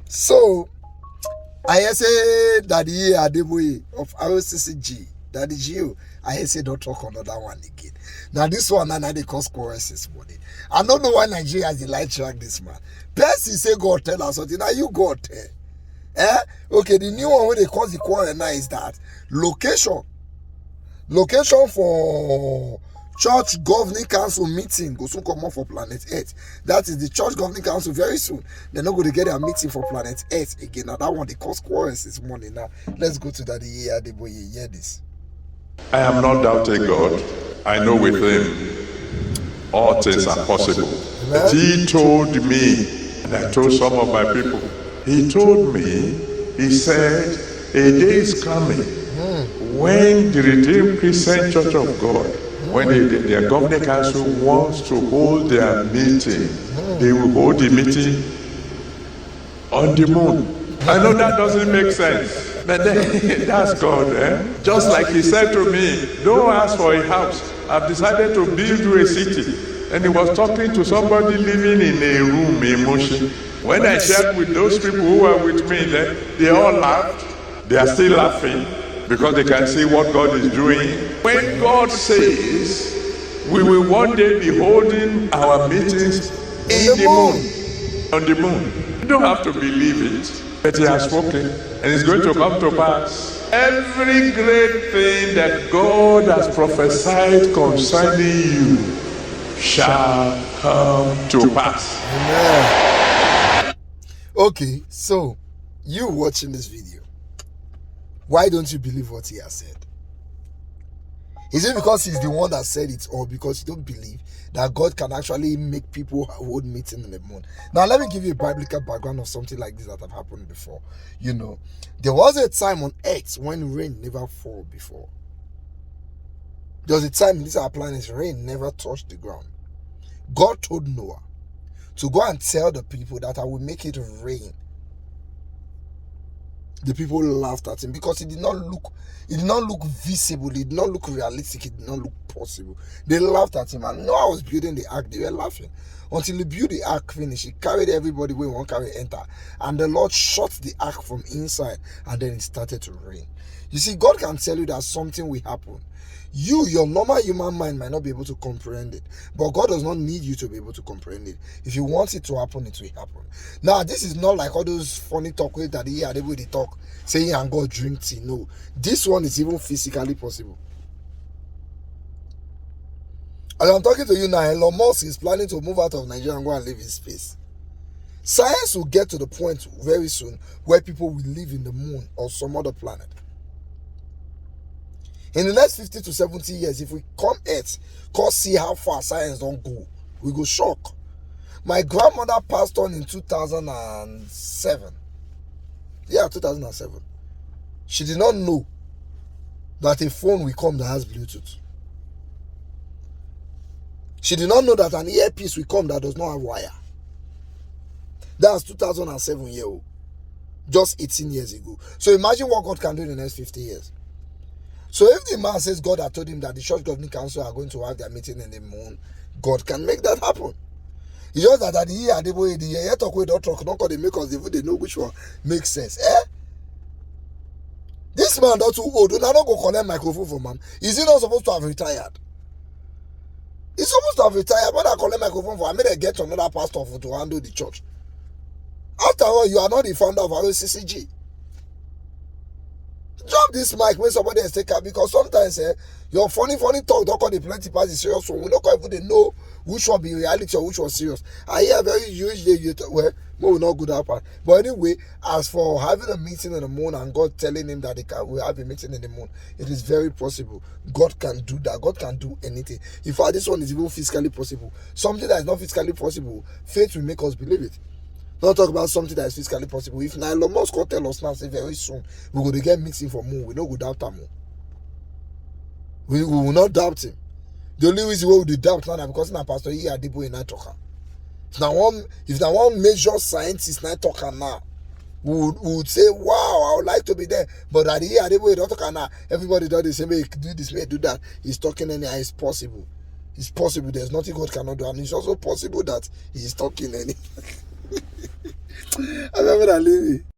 So I say that E A Adeboye of Rccg, that is you. I say don't talk another one again. Now this one now they cause quarrels this morning. I don't know why Nigeria has the light track this man. Person say God tell us something. Now you God tell. Okay, the new one where they cause the quarrel now is that location for church governing council meeting go soon come up for planet Earth. That is the church governing council very soon. They're not going to get a meeting for planet Earth again. Now that one they cause quarrels this morning. Now let's go to that E A Adeboye. Hear this. I am not doubting God. I know with him all things are possible. But he told me, and I told some of my people, he told me, he said, a day is coming when the Redeemed Christian Church of God, when their governing council wants to hold their meeting, they will hold the meeting on the moon. I know that doesn't make sense. But then, that's God, Just like he said to me, don't ask for a house. I've decided to build you a city. And he was talking to somebody living in a room in Moshi. When I shared with those people who were with me, they all laughed. They are still laughing because they can see what God is doing. When God says, we will one day be holding our meetings in the moon, on the moon. You don't have to believe it. But he has spoken, and it's going to come to pass. Every great thing that God has prophesied concerning you shall come to pass. Amen. Okay, so you watching this video, why don't you believe what he has said? Is it because he's the one that said it, or because you don't believe that God can actually make people hold meeting in the moon? Now, let me give you a biblical background of something like this that have happened before. You know, there was a time on earth when rain never fall before. There was a time in this our planet rain never touched the ground. God told Noah to go and tell the people that I will make it rain. The people laughed at him because it did not look visible, it did not look realistic, it did not look possible. They laughed at him, and Noah was building the ark, they were laughing. Until he built the ark finish, he carried everybody where one carry enter, and the Lord shut the ark from inside, and then it started to rain. You see, God can tell you that something will happen. Your normal human mind might not be able to comprehend it, but God does not need you to be able to comprehend it. If you want it to happen, it will happen. Now, this is not like all those funny talk with that they would talk, saying and God drink tea. No, this one is even physically possible. As I'm talking to you now, Elon Musk is planning to move out of Nigeria and go and live in space. Science will get to the point very soon where people will live in the moon or some other planet. In the next 50 to 70 years, if we come Earth, come see how far science don't go, we go shock. My grandmother passed on in 2007. Yeah, 2007. She did not know that a phone will come that has Bluetooth. She did not know that an earpiece will come that does not have wire. That's 2007 year old. Just 18 years ago. So imagine what God can do in the next 50 years. So if the man says God had told him that the church governing council are going to have their meeting in the moon, God can make that happen. It's just that at the E A Adeboye, the talk with talk, not because they make us they know which one makes sense. This man not too old. Do not go collect microphone from man. Is he not supposed to have retired? He's supposed to have retired. When I collect microphone for, I made a get another pastor to handle the church. After all, you are not the founder of Rccg. Drop this mic when somebody has taken, because sometimes your funny talk don't call the plenty pass the serious one. We don't even know which one be reality or which one serious. I hear very usually well, will not go that part. But anyway, as for having a meeting in the moon and God telling him that we have a meeting in the moon, it is very possible. God can do that. God can do anything. In fact, this one is even physically possible. Something that is not physically possible, faith will make us believe it. Not talk about something that is physically possible. If Elon Musk will tell us now, say very soon, we're going to get meeting for moon, we don't go doubt him. We will not doubt him. The only reason why we do doubt now is because now Pastor E A Adeboye night talker. If now one major scientist night talker now, we would say, wow, I would like to be there. But at the E A Adeboye don't talk now, everybody does the same way, do this way, do that. He's talking anyhow, it's possible. It's possible. There's nothing God cannot do. And it's also possible that he's talking anyhow. I'm never leave me.